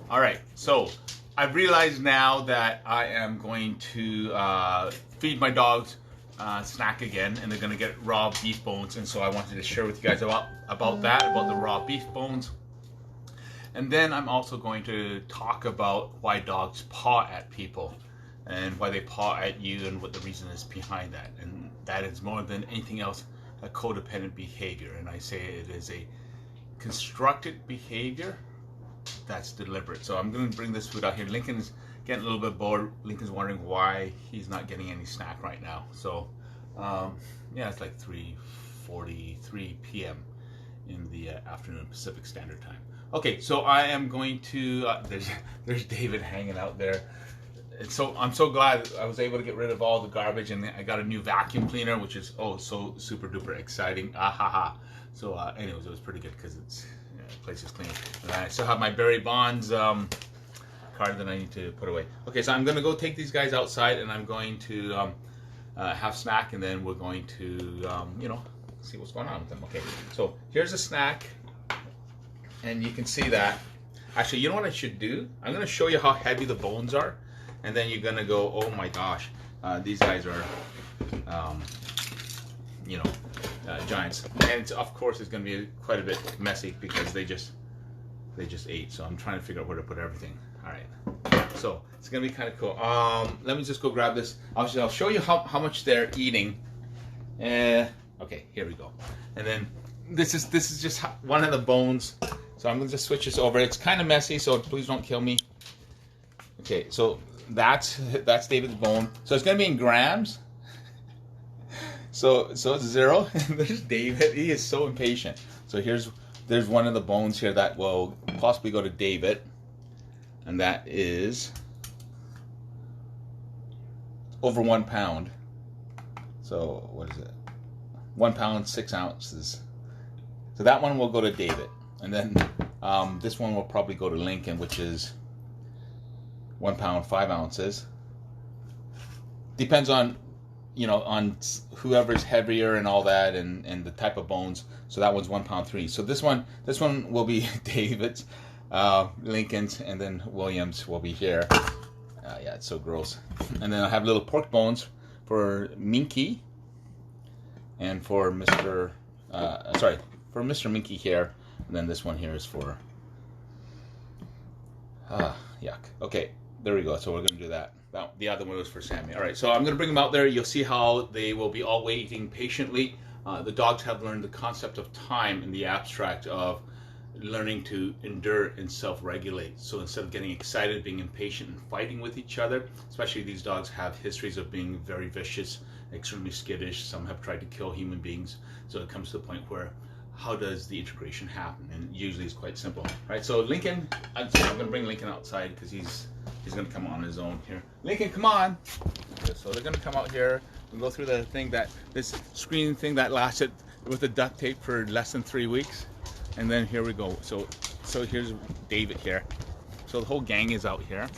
All right, so I've realized now that I am going to feed my dogs snack again, and they're going to get raw beef bones. And so I wanted to share with you guys about that, about the raw beef bones. And then I'm also going to talk about why dogs paw at people and why they paw at you and what the reason is behind that. And that is more than anything else a codependent behavior. And I say it is a constructed behavior that's deliberate. So I'm going to bring this food out here. Lincoln's getting a little bit bored. Lincoln's wondering why he's not getting any snack right now. So yeah, it's like 3:43 p.m. in the afternoon Pacific Standard Time. Okay, so I am going to there's David hanging out there. And so I'm so glad I was able to get rid of all the garbage, and I got a new vacuum cleaner, which is so super duper exciting. So anyways, it was pretty good because it's the place is clean. And I still have my Barry Bonds card that I need to put away. Okay, so I'm gonna go take these guys outside, and I'm going to have snack, and then we're going to see what's going on with them. Okay, so here's a snack, and you can see that. Actually, you know what I should do? I'm gonna show you how heavy the bones are, and then you're gonna go, oh my gosh, these guys are giants. And of course it's gonna be quite a bit messy because they just ate. So I'm trying to figure out where to put everything. All right, so it's gonna be kind of cool. Let me just go grab this. I'll show you how much they're eating. Okay, here we go. And then this is just one of the bones. So I'm gonna just switch this over. It's kind of messy, so please don't kill me. Okay, so that's David's bone. So it's gonna be in grams. So it's 0. There's David. He is so impatient. So there's one of the bones here that will possibly go to David, and that is over 1 pound. So what is it? 1 pound 6 ounces. So that one will go to David, and then this one will probably go to Lincoln, which is 1 pound 5 ounces. Depends on on whoever's heavier and all that, and the type of bones. So that one's 1 pound 3. So this one will be David's, Lincoln's, and then William's will be here. Yeah, it's so gross. And then I have little pork bones for Minky, and for Mr. Minky here. And then this one here is for yuck. Okay, there we go. So we're gonna do that. The other one was for Sammy. All right, so I'm going to bring them out there. You'll see how they will be all waiting patiently. The dogs have learned the concept of time in the abstract of learning to endure and self-regulate. So instead of getting excited, being impatient, and fighting with each other, especially these dogs have histories of being very vicious, extremely skittish. Some have tried to kill human beings. So it comes to the point where, how does the integration happen? And usually it's quite simple. All right, so Lincoln, I'm going to bring Lincoln outside because he's going to come on his own here. Lincoln, come on. Okay, so they're going to come out here and go through this screen thing that lasted with the duct tape for less than 3 weeks. And then here we go. So here's David here. So the whole gang is out here.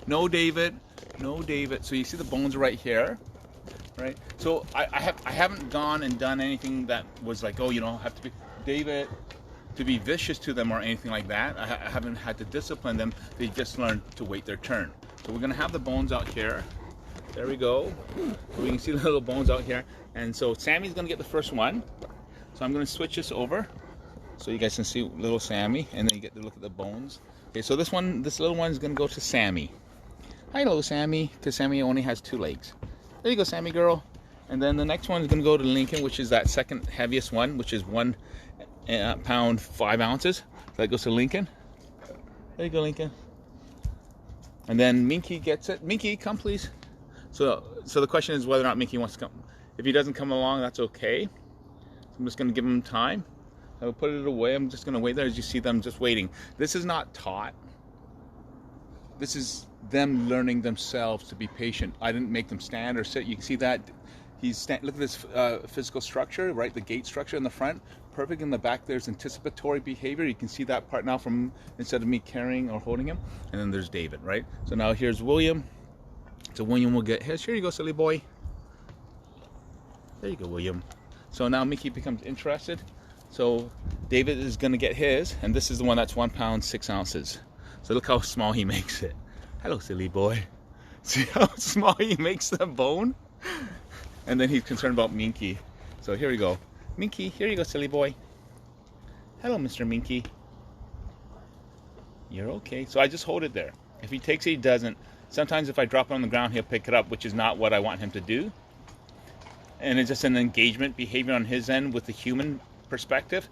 No David. So you see the bones right here. Right. So I haven't gone and done anything that was like, have to be David to be vicious to them or anything like that. I haven't had to discipline them. They just learned to wait their turn. So we're gonna have the bones out here. There we go. So we can see the little bones out here. And so Sammy's gonna get the first one. So I'm gonna switch this over so you guys can see little Sammy, and then you get to look at the bones. Okay, so this little one is gonna go to Sammy. Hi, little Sammy, because Sammy only has 2 legs. There you go, Sammy girl. And then the next one is going to go to Lincoln, which is that second heaviest one, which is 1 pound 5 ounces. So that goes to Lincoln. There you go, Lincoln. And then Minky gets it. Minky, come please. So the question is whether or not Minky wants to come. If he doesn't come along, that's okay. So I'm just going to give him time. I'll put it away. I'm just going to wait there as you see them just waiting. This is not taught. This is them learning themselves to be patient. I didn't make them stand or sit. You can see that look at this physical structure, right? The gait structure in the front, perfect. In the back, there's anticipatory behavior. You can see that part now from instead of me carrying or holding him. And then there's David, right? So now here's William. So William will get his. Here you go, silly boy. There you go, William. So now Mickey becomes interested. So David is going to get his, and this is the one that's 1 pound 6 ounces. So look how small he makes it. Hello, silly boy. See how small he makes the bone? And then he's concerned about Minky. So here we go. Minky, here you go, silly boy. Hello, Mr. Minky. You're okay. So I just hold it there. If he takes it, he doesn't. Sometimes if I drop it on the ground, he'll pick it up, which is not what I want him to do. And it's just an engagement behavior on his end with the human perspective.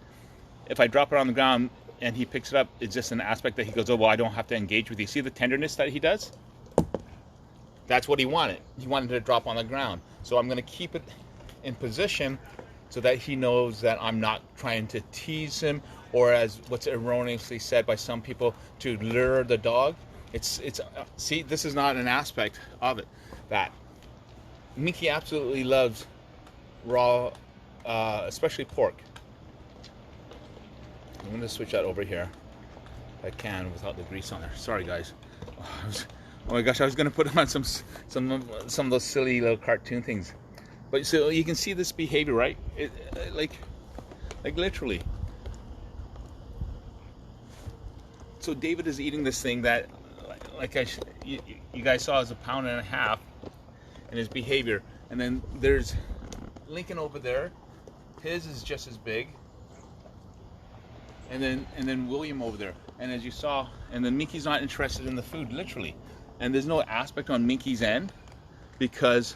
If I drop it on the ground and he picks it up, it's just an aspect that he goes, oh, well, I don't have to engage with you. See the tenderness that he does? That's what he wanted. He wanted to drop on the ground. So I'm going to keep it in position so that he knows that I'm not trying to tease him, or as what's erroneously said by some people, to lure the dog. See, this is not an aspect of it. That Minky absolutely loves raw, especially pork. I'm going to switch that over here if I can without the grease on there. Sorry, guys. Oh my gosh, I was going to put him on some of those silly little cartoon things. But so you can see this behavior, right? Like literally. So David is eating this thing that, you guys saw, is 1.5 pounds in his behavior. And then there's Lincoln over there. His is just as big. And then William over there. And as you saw, and then Minky's not interested in the food, literally. And there's no aspect on Minky's end, because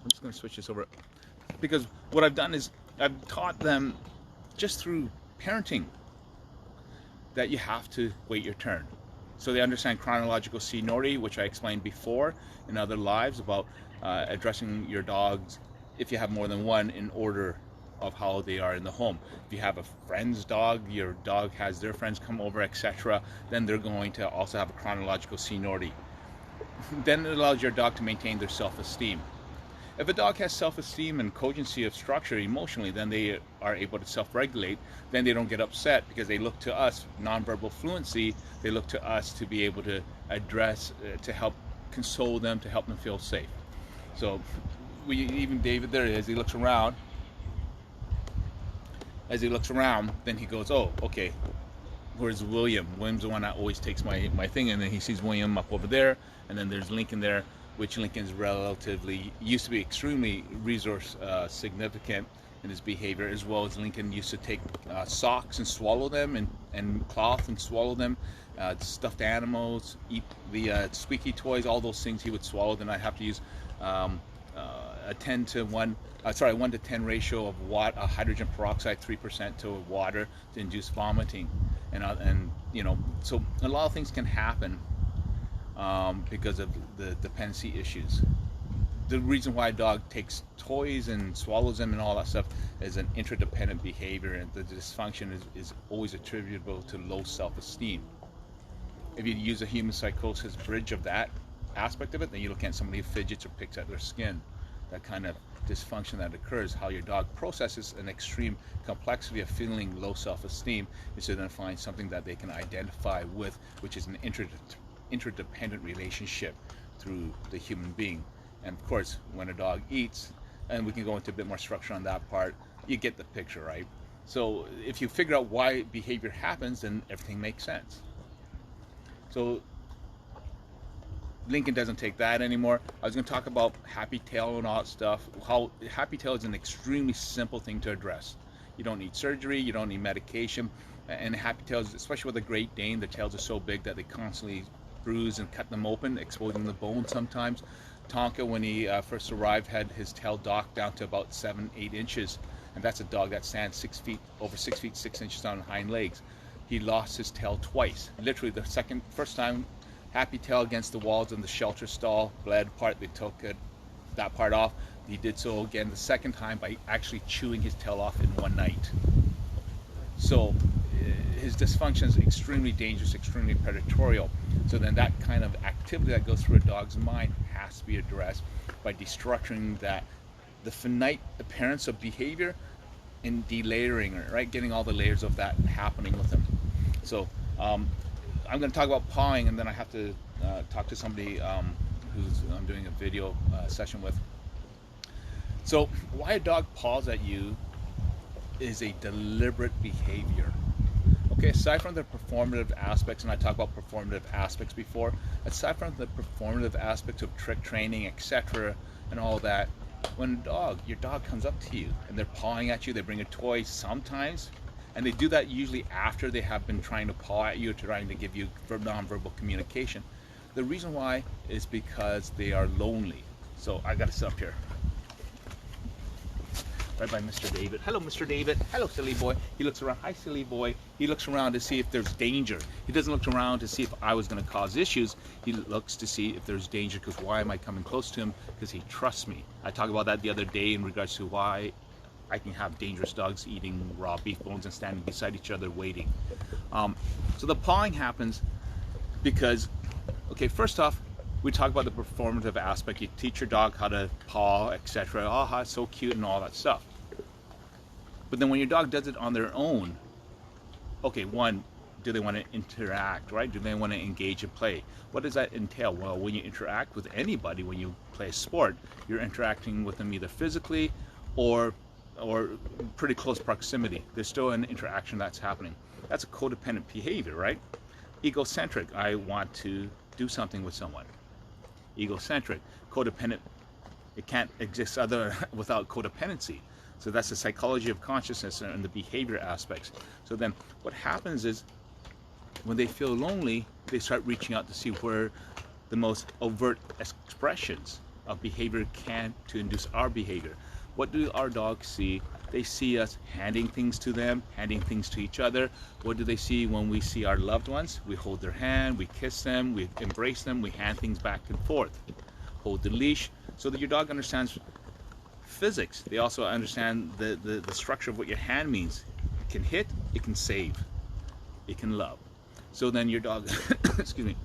I'm just going to switch this over. Because what I've done is I've taught them just through parenting that you have to wait your turn. So they understand chronological seniority, which I explained before in other lives about addressing your dogs, if you have more than one, in order of how they are in the home. If you have a friend's dog, your dog has their friends come over, etc., then they're going to also have a chronological seniority. Then it allows your dog to maintain their self-esteem. If a dog has self-esteem and cogency of structure emotionally, then they are able to self-regulate. Then they don't get upset because they look to us, nonverbal fluency, they look to us to be able to address, to help console them, to help them feel safe. So even David, there he is, he looks around. As he looks around, then he goes, oh, okay, where's William? William's the one that always takes my thing, and then he sees William up over there, and then there's Lincoln there, which Lincoln's relatively, used to be extremely resource significant in his behavior, as well as Lincoln used to take socks and swallow them, and cloth and swallow them, stuffed animals, eat the squeaky toys, all those things he would swallow. Then I'd have to use a 1 to 10 ratio of hydrogen peroxide 3% to water to induce vomiting, and you know, so a lot of things can happen because of the dependency issues. The reason why a dog takes toys and swallows them and all that stuff is an interdependent behavior, and the dysfunction is always attributable to low self-esteem. If you use a human psychosis bridge of that aspect of it, then you look at somebody who fidgets or picks at their skin. That kind of dysfunction that occurs, how your dog processes an extreme complexity of feeling low self-esteem, is to then find something that they can identify with, which is an interdependent relationship through the human being. And of course, when a dog eats, and we can go into a bit more structure on that part, you get the picture, right? So if you figure out why behavior happens, then everything makes sense. So Lincoln doesn't take that anymore. I was going to talk about happy tail and all that stuff. How happy tail is an extremely simple thing to address. You don't need surgery, you don't need medication. And happy tails, especially with a Great Dane, the tails are so big that they constantly bruise and cut them open, exposing the bone sometimes. Tonka, when he first arrived, had his tail docked down to about 7-8 inches, and that's a dog that stands over 6 feet 6 inches on hind legs. He lost his tail twice. Literally, the first time, happy tail against the walls in the shelter stall, bled part, they took that part off. He did so again the second time by actually chewing his tail off in one night. So his dysfunction is extremely dangerous, extremely predatorial. So then that kind of activity that goes through a dog's mind has to be addressed by destructuring the finite appearance of behavior and delayering it, right? Getting all the layers of that happening with them. So I'm going to talk about pawing, and then I have to talk to somebody who's I'm doing a video session with. So why a dog paws at you is a deliberate behavior. Okay, aside from the performative aspects, and I talked about performative aspects before, aside from the performative aspects of trick training, etc., and all that, when your dog comes up to you and they're pawing at you, they bring a toy sometimes, and they do that usually after they have been trying to paw at you, trying to give you nonverbal communication. The reason why is because they are lonely. So I gotta sit up here. Right by Mr. David. Hello, Mr. David. Hello, silly boy. He looks around. Hi, silly boy. He looks around to see if there's danger. He doesn't look around to see if I was going to cause issues. He looks to see if there's danger, because why am I coming close to him? Because he trusts me. I talked about that the other day in regards to why I can have dangerous dogs eating raw beef bones and standing beside each other waiting. So the pawing happens because, okay, first off, we talk about the performative aspect. You teach your dog how to paw, etc. Oh, it's so cute and all that stuff. But then when your dog does it on their own, okay, one, do they want to interact, right? Do they want to engage in play? What does that entail? Well, when you interact with anybody, when you play a sport, you're interacting with them either physically or pretty close proximity. There's still an interaction that's happening. That's a codependent behavior, right? Egocentric, I want to do something with someone. Egocentric. Codependent, it can't exist without codependency. So that's the psychology of consciousness and the behavior aspects. So then what happens is when they feel lonely, they start reaching out to see where the most overt expressions of behavior can to induce our behavior. What do our dogs see? They see us handing things to them, handing things to each other. What do they see when we see our loved ones? We hold their hand, we kiss them, we embrace them, we hand things back and forth. Hold the leash so that your dog understands physics. They also understand the structure of what your hand means. It can hit, it can save, it can love. So then your dog, excuse me,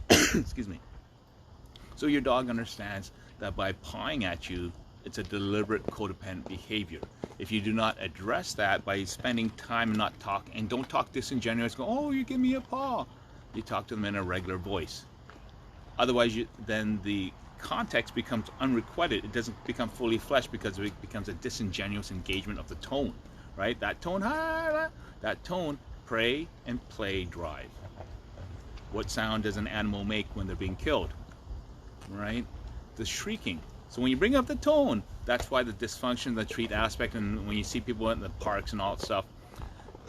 excuse me. So your dog understands that by pawing at you, it's a deliberate codependent behavior. If you do not address that by spending time and not talk, and don't talk disingenuous, go, oh, you give me a paw. You talk to them in a regular voice. Otherwise, then the context becomes unrequited. It doesn't become fully fleshed because it becomes a disingenuous engagement of the tone, right? That tone, pray and play drive. What sound does an animal make when they're being killed, right? The shrieking. So when you bring up the tone, that's why the dysfunction, the treat aspect, and when you see people in the parks and all that stuff,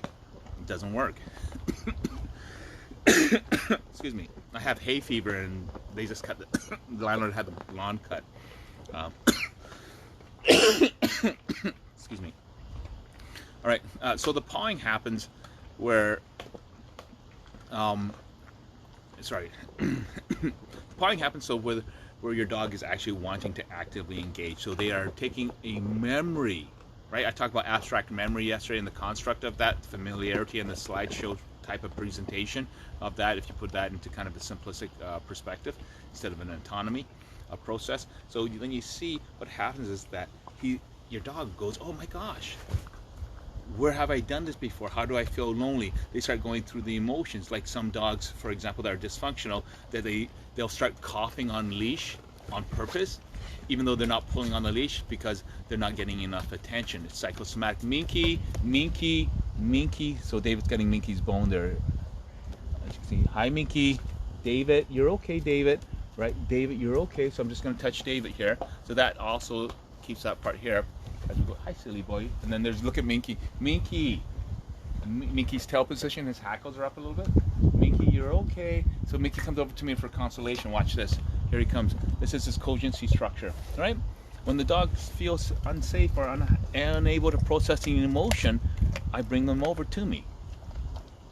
it doesn't work. Excuse me. I have hay fever, and they just cut the landlord had the lawn cut. Excuse me. All right. So the pawing happens where, pawing happens so where your dog is actually wanting to actively engage. So they are taking a memory, right? I talked about abstract memory yesterday and the construct of that, familiarity, and the slideshow type of presentation of that, if you put that into kind of a simplistic perspective instead of an autonomy process. So then you see what happens is that your dog goes, oh my gosh, where have I done this before? How do I feel lonely? They start going through the emotions. Like some dogs, for example, that are dysfunctional, that they'll start coughing on leash on purpose, even though they're not pulling on the leash, because they're not getting enough attention. It's psychosomatic. Minky, Minky, Minky. So David's getting Minky's bone there. As you can see, hi Minky. David, you're okay, David. Right, David, you're okay. So I'm just going to touch David here. So that also keeps that part here. As we go, hi silly boy. And then there's, look at Minky. Minky's tail position, his hackles are up a little bit. Minky, you're okay. So Minky comes over to me for consolation. Watch this. Here he comes. This is his cogency structure, right? When the dog feels unsafe or unable to process the emotion, I bring them over to me.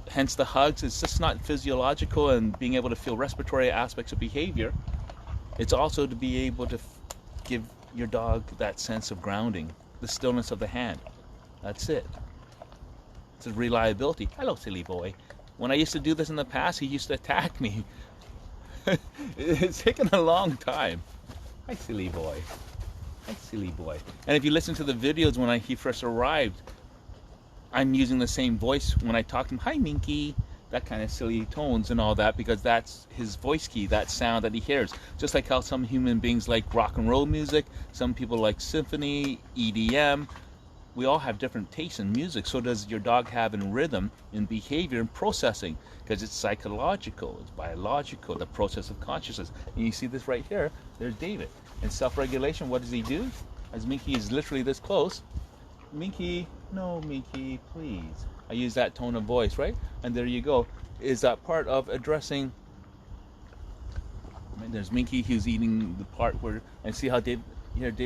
Hence the hugs. It's just not physiological and being able to feel respiratory aspects of behavior. It's also to be able to give your dog that sense of grounding, the stillness of the hand. That's it. It's a reliability. Hello, silly boy. When I used to do this in the past, he used to attack me. It's taken a long time. Hi, silly boy. Hi, silly boy. And if you listen to the videos when he first arrived, I'm using the same voice when I talk to him. Hi, Minky. that kind of silly tones and all that, because that's his voice key, that sound that he hears. Just like how some human beings like rock and roll music, some people like symphony, EDM. We all have different tastes in music. So does your dog have in rhythm, in behavior, and processing, because it's psychological, it's biological, the process of consciousness. And you see this right here. There's David. In self-regulation, what does he do? As Minky is literally this close, Minky, no, Minky, please. I use that tone of voice, right? And there you go. Is that part of addressing? I mean, there's Minky, who's eating the part where, and see how David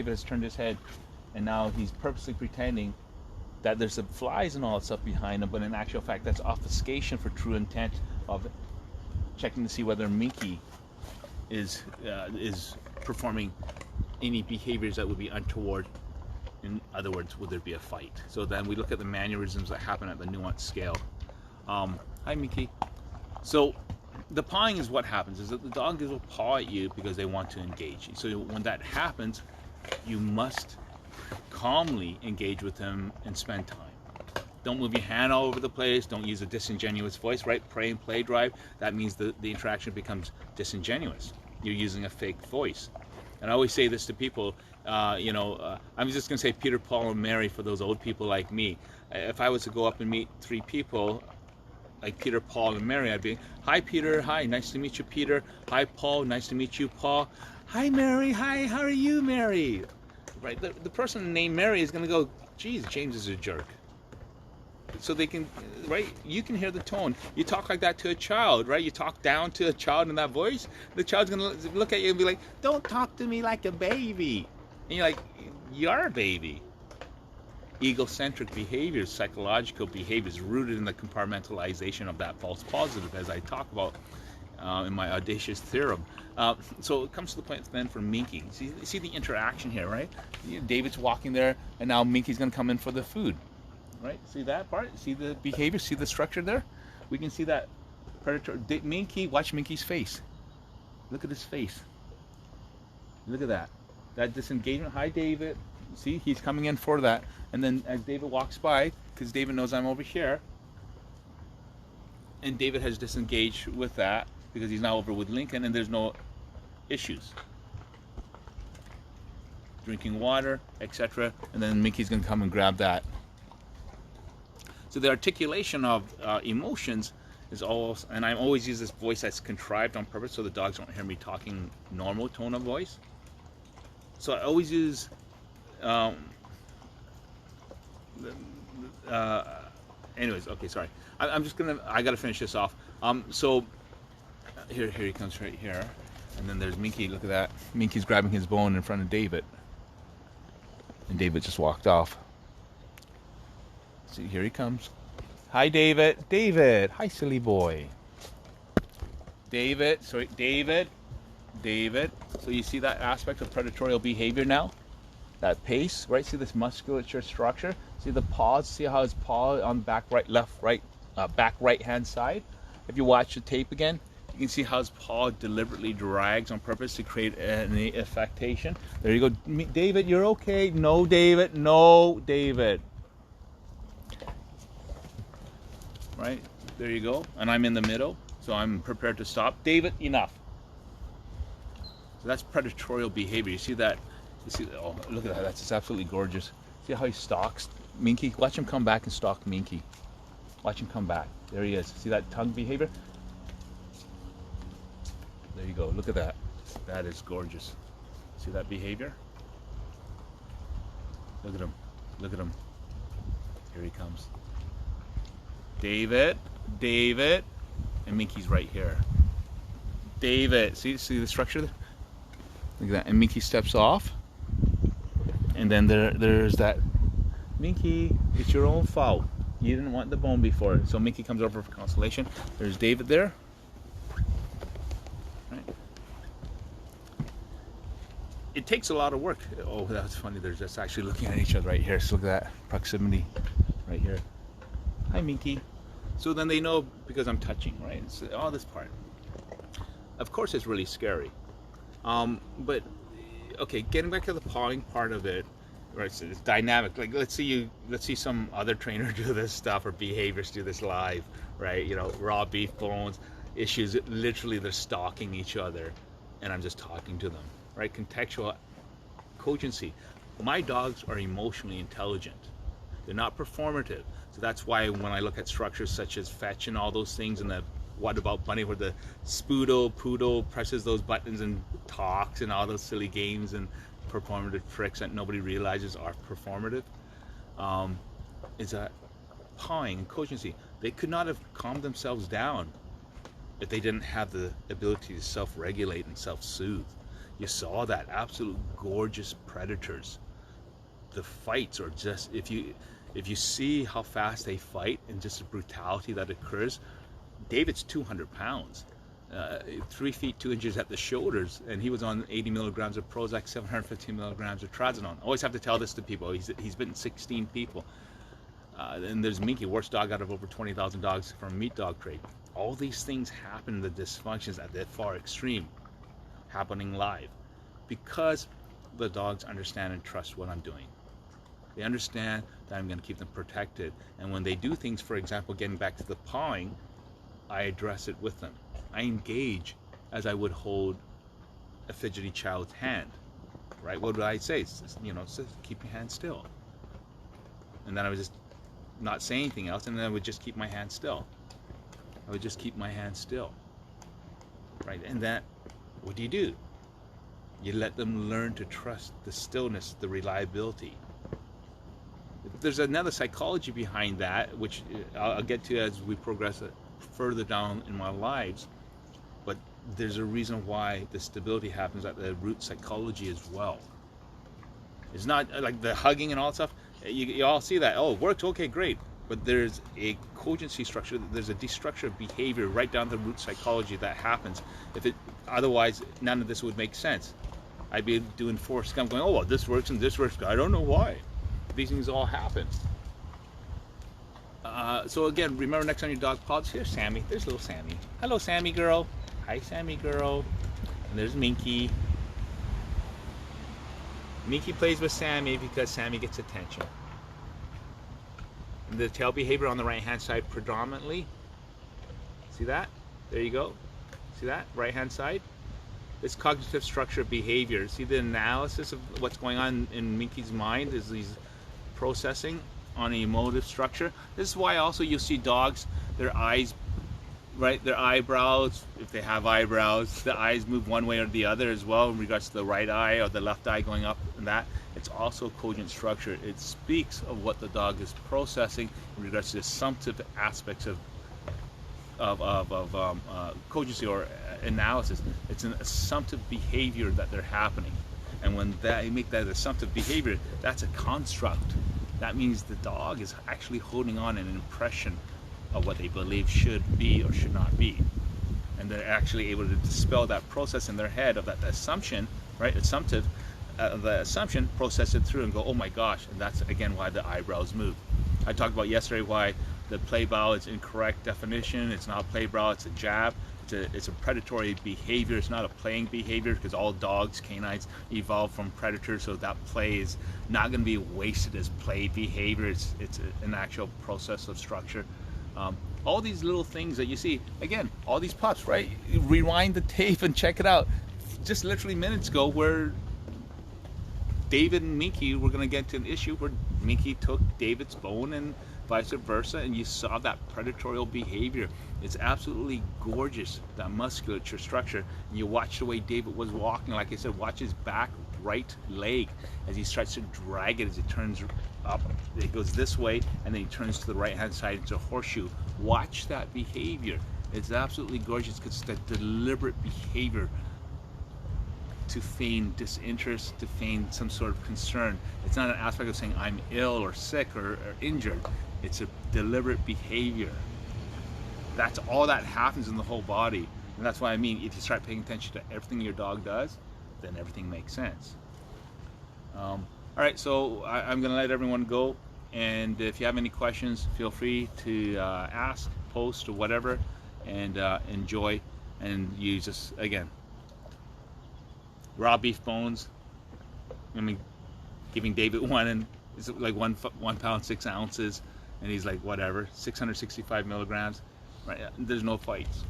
has turned his head, and now he's purposely pretending that there's some flies and all that stuff behind him, but in actual fact, that's obfuscation for true intent of checking to see whether Minky is performing any behaviors that would be untoward. In other words, would there be a fight? So then we look at the mannerisms that happen at the nuance scale. Hi, Minky. So the pawing is what happens, is that the dog will paw at you because they want to engage you. So when that happens, you must calmly engage with them and spend time. Don't move your hand all over the place. Don't use a disingenuous voice, right? Pray and play drive. That means the interaction becomes disingenuous. You're using a fake voice. And I always say this to people, I'm just going to say Peter, Paul, and Mary for those old people like me. If I was to go up and meet three people, like Peter, Paul, and Mary, I'd be, hi, Peter, hi, nice to meet you, Peter. Hi, Paul, nice to meet you, Paul. Hi, Mary, hi, how are you, Mary? Right, the person named Mary is going to go, geez, James is a jerk. So they can, right, you can hear the tone. You talk like that to a child, right? You talk down to a child in that voice, the child's going to look at you and be like, don't talk to me like a baby. And you're like, you're a baby. Egocentric behaviors, psychological behaviors rooted in the compartmentalization of that false positive, as I talk about in my audacious theorem. So it comes to the point then for Minky. See the interaction here, right? David's walking there, and now Minky's going to come in for the food. Right? See that part? See the behavior? See the structure there? We can see that predator. Minky, watch Minky's face. Look at his face. Look at that. That disengagement. Hi, David. See, he's coming in for that. And then as David walks by, because David knows I'm over here, and David has disengaged with that because he's now over with Lincoln, and there's no issues. Drinking water, etc. And then Minky's going to come and grab that. So the articulation of emotions is always, and I always use this voice that's contrived on purpose so the dogs don't hear me talking normal tone of voice. So I always use, anyways, okay, sorry. I gotta finish this off. So here he comes right here, and then there's Minky. Look at that. Minky's grabbing his bone in front of David, and David just walked off. See, here he comes. Hi, David. David. Hi, silly boy. David. Sorry, David. David. So you see that aspect of predatorial behavior now? That pace, right? See this musculature structure? See the paws? See how his paw on back right, left, right, back right hand side? If you watch the tape again, you can see how his paw deliberately drags on purpose to create an affectation. There you go. David, you're okay. No, David. No, David. Right, there you go, and I'm in the middle, so I'm prepared to stop. David, enough. So that's predatorial behavior. You see that? You see? Oh, look at that. That's just absolutely gorgeous. See how he stalks Minky? Watch him come back and stalk Minky. Watch him come back. There he is. See that tongue behavior? There you go. Look at that. That is gorgeous. See that behavior? Look at him. Look at him. Here he comes. David, David, and Minky's right here. David, see the structure there? Look at that, and Minky steps off, and then there's that. Minky, it's your own fault. You didn't want the bone before, so Minky comes over for consolation. There's David there. Right. It takes a lot of work. Oh, that's funny. They're just actually looking at each other right here. So look at that proximity right here. Hi, Minky. So then they know because I'm touching, right? It's all this part. Of course, it's really scary. But okay, getting back to the pawing part of it, right? So it's dynamic. Like let's see some other trainer do this stuff, or behaviors do this live, right? You know, raw beef bones issues. Literally, they're stalking each other, and I'm just talking to them, right? Contextual cogency. My dogs are emotionally intelligent. They're not performative. So that's why when I look at structures such as fetch and all those things, and the what about bunny, where the poodle presses those buttons and talks and all those silly games and performative tricks that nobody realizes are performative, is that pawing and cogency. They could not have calmed themselves down if they didn't have the ability to self-regulate and self-soothe. You saw that. Absolute gorgeous predators. The fights are just, if you see how fast they fight and just the brutality that occurs. David's 200 pounds, 3 feet 2 inches at the shoulders, and he was on 80 milligrams of Prozac, 750 milligrams of Trazodone. I always have to tell this to people. He's bitten 16 people. And there's Minky, worst dog out of over 20,000 dogs from meat dog trade. All these things happen, the dysfunctions at that far extreme, happening live, because the dogs understand and trust what I'm doing. They understand that I'm going to keep them protected. And when they do things, for example, getting back to the pawing, I address it with them. I engage as I would hold a fidgety child's hand, right? What would I say? It's just, you know, keep your hand still. And then I would just not say anything else, and then I would just keep my hand still. I would just keep my hand still, right? And that, what do? You let them learn to trust the stillness, the reliability. There's another psychology behind that, which I'll get to as we progress further down in my lives, but there's a reason why the stability happens at the root psychology as well. It's not like the hugging and all that stuff. You all see that, oh, it worked, okay, great. But there's a cogency structure, there's a destructure of behavior right down to the root psychology that happens. Otherwise, none of this would make sense. I'd be doing Forrest Gump going, oh, well, this works and this works, I don't know why. These things all happen. So again, remember, next time your dog paws, here's Sammy. There's little Sammy. Hello, Sammy girl. Hi, Sammy girl. And there's Minky. Minky plays with Sammy because Sammy gets attention. And the tail behavior on the right-hand side predominantly. See that? There you go. See that? Right-hand side. This cognitive structure of behavior. See the analysis of what's going on in Minky's mind is these processing on an emotive structure. This is why also you'll see dogs, their eyes, right, their eyebrows, if they have eyebrows, the eyes move one way or the other as well in regards to the right eye or the left eye going up and that. It's also cogent structure. It speaks of what the dog is processing in regards to the assumptive aspects of cogency or analysis. It's an assumptive behavior that they're happening. And when you make that assumptive behavior, that's a construct. That means the dog is actually holding on an impression of what they believe should be or should not be. And they're actually able to dispel that process in their head of that assumption, right? Assumptive, the assumption, process it through and go, oh my gosh. And that's again why the eyebrows move. I talked about yesterday why the play bow is incorrect definition. It's not a play bow, it's a jab. It's a predatory behavior. It's not a playing behavior, because all dogs, canines, evolve from predators, so that play is not going to be wasted as play behavior. It's an actual process of structure. All these little things that you see, again, all these pups, right? Rewind the tape and check it out. Just literally minutes ago, where David and Minky were going to get to an issue where Minky took David's bone and vice versa, and you saw that predatorial behavior. It's absolutely gorgeous, that musculature structure. And you watch the way David was walking, like I said, watch his back right leg as he starts to drag it, as it turns up, it goes this way, and then he turns to the right hand side into a horseshoe. Watch that behavior. It's absolutely gorgeous, because it's that deliberate behavior to feign disinterest, to feign some sort of concern. It's not an aspect of saying I'm ill or sick or injured. It's a deliberate behavior. That's all that happens in the whole body. And that's why I mean, if you start paying attention to everything your dog does, then everything makes sense. All right, so I'm gonna let everyone go. And if you have any questions, feel free to ask, post, or whatever, and enjoy. And you just, again, raw beef bones. I mean, giving David one, and it's like 1 pound 6 ounces, and he's like whatever 665 milligrams. Right? There's no fights.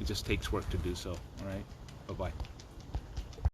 It just takes work to do so. All right. Bye bye.